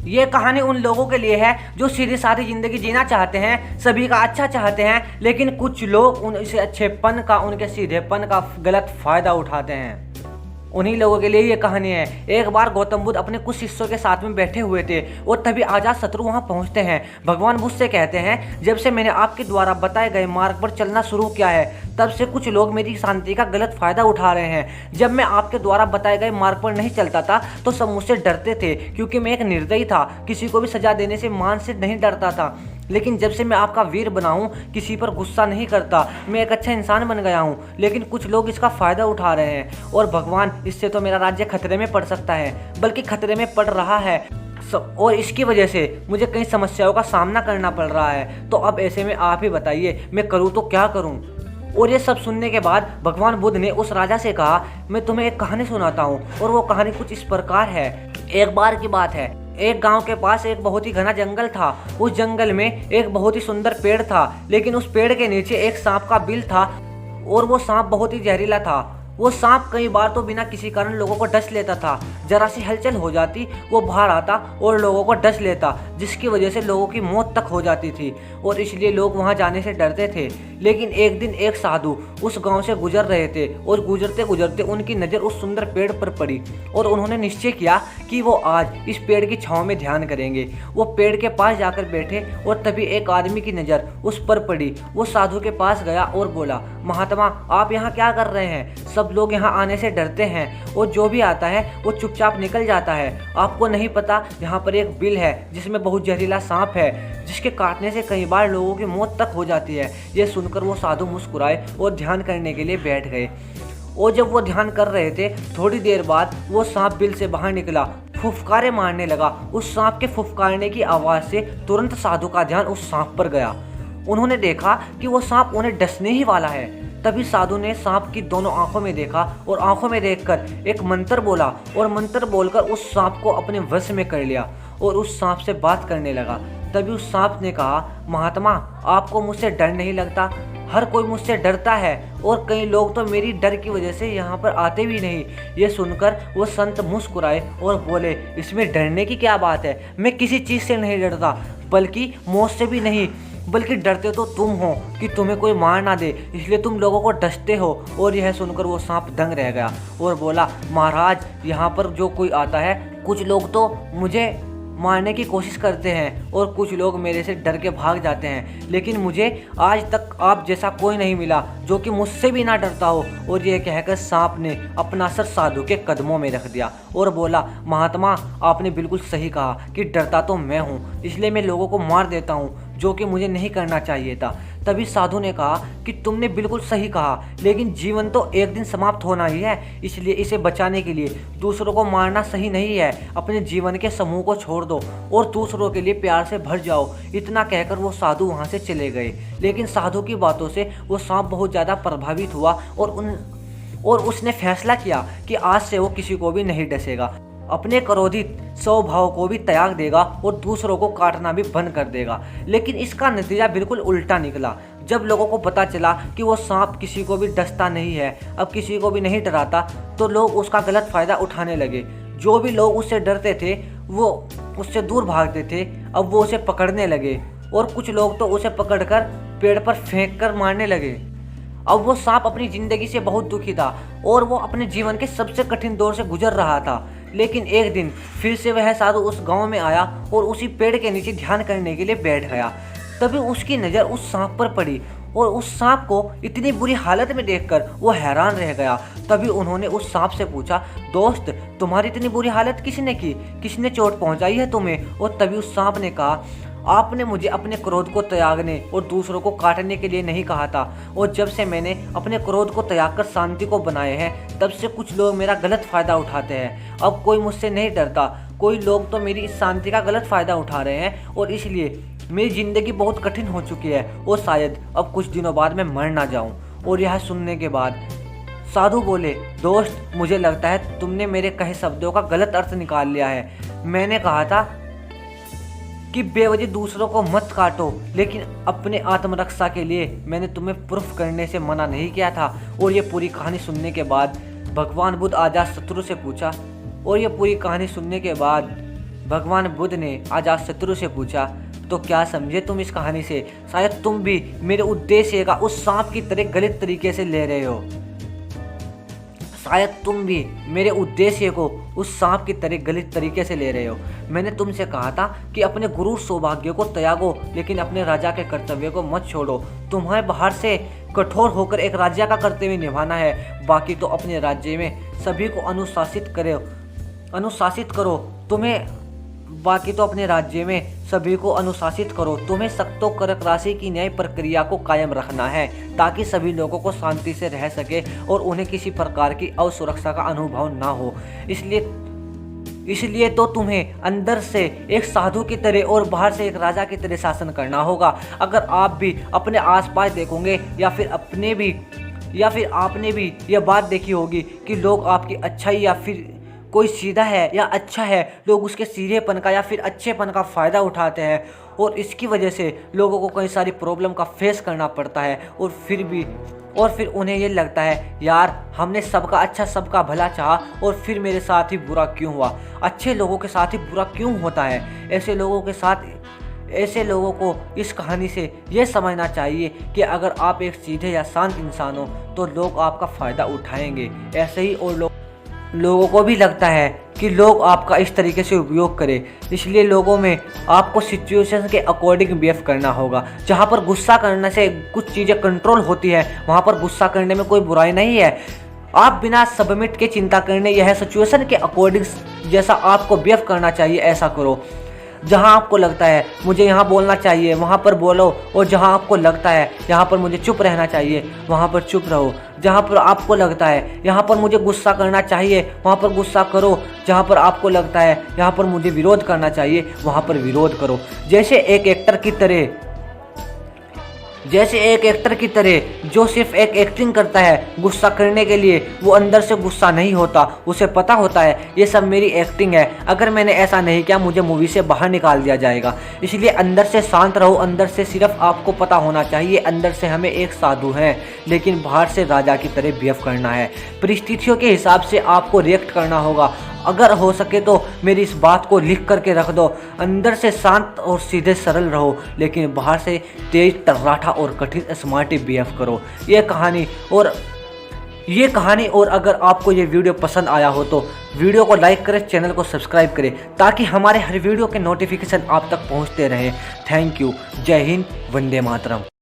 ये कहानी उन लोगों के लिए है जो सीधी सादी जिंदगी जीना चाहते हैं, सभी का अच्छा चाहते हैं, लेकिन कुछ लोग उन इस अच्छेपन का, उनके सीधेपन का गलत फायदा उठाते हैं। उन्हीं लोगों के लिए ये कहानी है। एक बार गौतम बुद्ध अपने कुछ शिष्यों के साथ में बैठे हुए थे और तभी अजात शत्रु वहां पहुंचते हैं। भगवान बुद्ध से कहते हैं, जब से मैंने आपके द्वारा बताए गए मार्ग पर चलना शुरू किया है, तब से कुछ लोग मेरी शांति का गलत फायदा उठा रहे हैं। जब मैं आपके द्वारा बताए गए मार्ग पर नहीं चलता था तो सब मुझसे डरते थे, क्योंकि मैं एक निर्दयी था, किसी को भी सजा देने से मान से नहीं डरता था। लेकिन जब से मैं आपका वीर बना हूं, किसी पर गुस्सा नहीं करता, मैं एक अच्छा इंसान बन गया हूं। लेकिन कुछ लोग इसका फ़ायदा उठा रहे हैं और भगवान, इससे तो मेरा राज्य खतरे में पड़ सकता है, बल्कि खतरे में पड़ रहा है, और इसकी वजह से मुझे कई समस्याओं का सामना करना पड़ रहा है। तो अब ऐसे में आप ही बताइए, मैं करूँ तो क्या करूँ। और ये सब सुनने के बाद भगवान बुद्ध ने उस राजा से कहा, मैं तुम्हें एक कहानी सुनाता हूँ, और वो कहानी कुछ इस प्रकार है। एक बार की बात है, एक गांव के पास एक बहुत ही घना जंगल था। उस जंगल में एक बहुत ही सुंदर पेड़ था, लेकिन उस पेड़ के नीचे एक सांप का बिल था, और वो सांप बहुत ही जहरीला था। वो सांप कई बार तो बिना किसी कारण लोगों को डस लेता था। जरा सी हलचल हो जाती, वो बाहर आता और लोगों को डस लेता, जिसकी वजह से लोगों की मौत तक हो जाती थी, और इसलिए लोग वहां जाने से डरते थे। लेकिन एक दिन एक साधु उस गांव से गुजर रहे थे, और गुजरते गुजरते उनकी नज़र उस सुंदर पेड़ पर पड़ी, और उन्होंने निश्चय किया कि वो आज इस पेड़ की छांव में ध्यान करेंगे। वो पेड़ के पास जाकर बैठे, और तभी एक आदमी की नज़र उस पर पड़ी। वो साधु के पास गया और बोला, महात्मा, आप यहाँ क्या कर रहे हैं? सब लोग यहाँ आने से डरते हैं, और जो भी आता है वो चुपचाप निकल जाता है। आपको नहीं पता, यहाँ पर एक बिल है जिसमें बहुत जहरीला सांप है, जिसके काटने से कई बार लोगों की मौत तक हो जाती है। ये सुनकर वो साधु मुस्कुराए और ध्यान करने के लिए बैठ गए। और जब वो ध्यान कर रहे थे, थोड़ी देर बाद वो सांप बिल से बाहर निकला, फुफकारे मारने लगा। उस सांप के फुफकारने की आवाज़ से तुरंत साधु का ध्यान उस सांप पर गया। उन्होंने देखा कि वो सांप उन्हें डसने ही वाला है। तभी साधु ने सांप की दोनों आंखों में देखा, और आंखों में देखकर एक मंत्र बोला, और मंत्र बोलकर उस सांप को अपने वश में कर लिया, और उस सांप से बात करने लगा। तभी उस सांप ने कहा, महात्मा, आपको मुझसे डर नहीं लगता? हर कोई मुझसे डरता है, और कई लोग तो मेरी डर की वजह से यहाँ पर आते भी नहीं। ये सुनकर वो संत मुस्कुराए और बोले, इसमें डरने की क्या बात है? मैं किसी चीज़ से नहीं डरता, बल्कि मौत से भी नहीं, बल्कि डरते तो तुम हो कि तुम्हें कोई मार ना दे, इसलिए तुम लोगों को डसते हो। और यह सुनकर वो सांप दंग रह गया और बोला, महाराज, यहाँ पर जो कोई आता है, कुछ लोग तो मुझे मारने की कोशिश करते हैं, और कुछ लोग मेरे से डर के भाग जाते हैं, लेकिन मुझे आज तक आप जैसा कोई नहीं मिला जो कि मुझसे भी ना डरता हो। और यह कहकर सांप ने अपना सर साधु के कदमों में रख दिया और बोला, महात्मा, आपने बिल्कुल सही कहा कि डरता तो मैं हूँ, इसलिए मैं लोगों को मार देता हूँ, जो कि मुझे नहीं करना चाहिए था। तभी साधु ने कहा कि तुमने बिल्कुल सही कहा, लेकिन जीवन तो एक दिन समाप्त होना ही है, इसलिए इसे बचाने के लिए दूसरों को मारना सही नहीं है। अपने जीवन के समूह को छोड़ दो और दूसरों के लिए प्यार से भर जाओ। इतना कहकर वो साधु वहाँ से चले गए। लेकिन साधु की बातों से वो सांप बहुत ज़्यादा प्रभावित हुआ, और उसने फैसला किया कि आज से वो किसी को भी नहीं डसेगा, अपने क्रोधित स्वभाव को भी त्याग देगा और दूसरों को काटना भी बंद कर देगा। लेकिन इसका नतीजा बिल्कुल उल्टा निकला। जब लोगों को पता चला कि वो सांप किसी को भी डसता नहीं है, अब किसी को भी नहीं डराता, तो लोग उसका गलत फ़ायदा उठाने लगे। जो भी लोग उससे डरते थे वो उससे दूर भागते थे, अब वो उसे पकड़ने लगे, और कुछ लोग तो उसे पकड़कर पेड़ पर फेंक कर मारने लगे। अब वो सांप अपनी ज़िंदगी से बहुत दुखी था, और वो अपने जीवन के सबसे कठिन दौर से गुजर रहा था। लेकिन एक दिन फिर से वह साधु उस गांव में आया और उसी पेड़ के नीचे ध्यान करने के लिए बैठ गया। तभी उसकी नज़र उस सांप पर पड़ी, और उस सांप को इतनी बुरी हालत में देखकर वो हैरान रह गया। तभी उन्होंने उस सांप से पूछा, दोस्त, तुम्हारी इतनी बुरी हालत किसने की? किसने चोट पहुंचाई है तुम्हें? और तभी उस सांप ने कहा, आपने मुझे अपने क्रोध को त्यागने और दूसरों को काटने के लिए नहीं कहा था, और जब से मैंने अपने क्रोध को त्याग कर शांति को बनाए हैं, तब से कुछ लोग मेरा गलत फ़ायदा उठाते हैं। अब कोई मुझसे नहीं डरता, कोई लोग तो मेरी इस शांति का गलत फ़ायदा उठा रहे हैं, और इसलिए मेरी ज़िंदगी बहुत कठिन हो चुकी है, और शायद अब कुछ दिनों बाद मैं मर ना जाऊँ। और यह सुनने के बाद साधु बोले, दोस्त, मुझे लगता है तुमने मेरे कहे शब्दों का गलत अर्थ निकाल लिया है। मैंने कहा था कि बेवजह दूसरों को मत काटो, लेकिन अपने आत्मरक्षा के लिए मैंने तुम्हें प्रूफ करने से मना नहीं किया था। और ये पूरी कहानी सुनने के बाद भगवान बुद्ध अजातशत्रु से पूछा, और ये पूरी कहानी सुनने के बाद भगवान बुद्ध ने अजातशत्रु से पूछा, तो क्या समझे तुम इस कहानी से? शायद तुम भी मेरे उद्देश्य का उस सांप की तरह गलत तरीके से ले रहे हो। शायद तुम भी मेरे उद्देश्य को उस सांप की तरह गलत तरीके से ले रहे हो। मैंने तुमसे कहा था कि अपने गुरु सौभाग्य को त्यागो, लेकिन अपने राजा के कर्तव्य को मत छोड़ो। तुम्हें बाहर से कठोर होकर एक राजा का कर्तव्य निभाना है, बाकी तो अपने राज्य में सभी को अनुशासित करो। तुम्हें सख्तो करक राशि की न्याय प्रक्रिया को कायम रखना है, ताकि सभी लोगों को शांति से रह सके और उन्हें किसी प्रकार की असुरक्षा का अनुभव ना हो। इसलिए तो तुम्हें अंदर से एक साधु की तरह और बाहर से एक राजा की तरह शासन करना होगा। अगर आप भी अपने आसपास देखोगे या फिर आपने भी यह बात देखी होगी कि लोग आपकी अच्छाई या फिर कोई सीधा है या अच्छा है, लोग उसके सीधेपन का या फिर अच्छेपन का फ़ायदा उठाते हैं और इसकी वजह से लोगों को कई सारी प्रॉब्लम का फेस करना पड़ता है और फिर उन्हें ये लगता है, यार हमने सबका अच्छा सबका भला चाहा और फिर मेरे साथ ही बुरा क्यों हुआ? अच्छे लोगों के साथ ही बुरा क्यों होता है? ऐसे लोगों को इस कहानी से ये समझना चाहिए कि अगर आप एक सीधे या शांत इंसान हो तो लोग आपका फ़ायदा उठाएंगे। ऐसे ही और लोगों को भी लगता है कि लोग आपका इस तरीके से उपयोग करें, इसलिए लोगों में आपको सिचुएशन के अकॉर्डिंग बिहेव करना होगा। जहाँ पर गुस्सा करने से कुछ चीज़ें कंट्रोल होती है, वहाँ पर गुस्सा करने में कोई बुराई नहीं है। आप बिना सबमिट के चिंता करने, यह सिचुएशन के अकॉर्डिंग जैसा आपको बिहेव करना चाहिए ऐसा करो। जहाँ आपको लगता है मुझे यहाँ बोलना चाहिए वहाँ पर बोलो, और जहाँ आपको लगता है यहाँ पर मुझे चुप रहना चाहिए वहाँ पर चुप रहो। जहाँ पर आपको लगता है यहाँ पर मुझे गुस्सा करना चाहिए वहाँ पर गुस्सा करो। जहाँ पर आपको लगता है यहाँ पर मुझे विरोध करना चाहिए वहाँ पर विरोध करो। जैसे एक एक्टर की तरह जो सिर्फ एक एक्टिंग करता है गुस्सा करने के लिए, वो अंदर से गुस्सा नहीं होता। उसे पता होता है ये सब मेरी एक्टिंग है, अगर मैंने ऐसा नहीं किया मुझे मूवी से बाहर निकाल दिया जाएगा। इसलिए अंदर से शांत रहो। अंदर से सिर्फ आपको पता होना चाहिए अंदर से हमें एक साधु हैं, लेकिन बाहर से राजा की तरह बिहेव करना है। परिस्थितियों के हिसाब से आपको रिएक्ट करना होगा। अगर हो सके तो मेरी इस बात को लिख करके रख दो। अंदर से शांत और सीधे सरल रहो, लेकिन बाहर से तेज तर्राठा और कठिन स्मार्टी बिहेव करो। ये कहानी और अगर आपको ये वीडियो पसंद आया हो तो वीडियो को लाइक करें, चैनल को सब्सक्राइब करें, ताकि हमारे हर वीडियो के नोटिफिकेशन आप तक पहुंचते रहे। Thank you. जय हिंद, वंदे मातरम।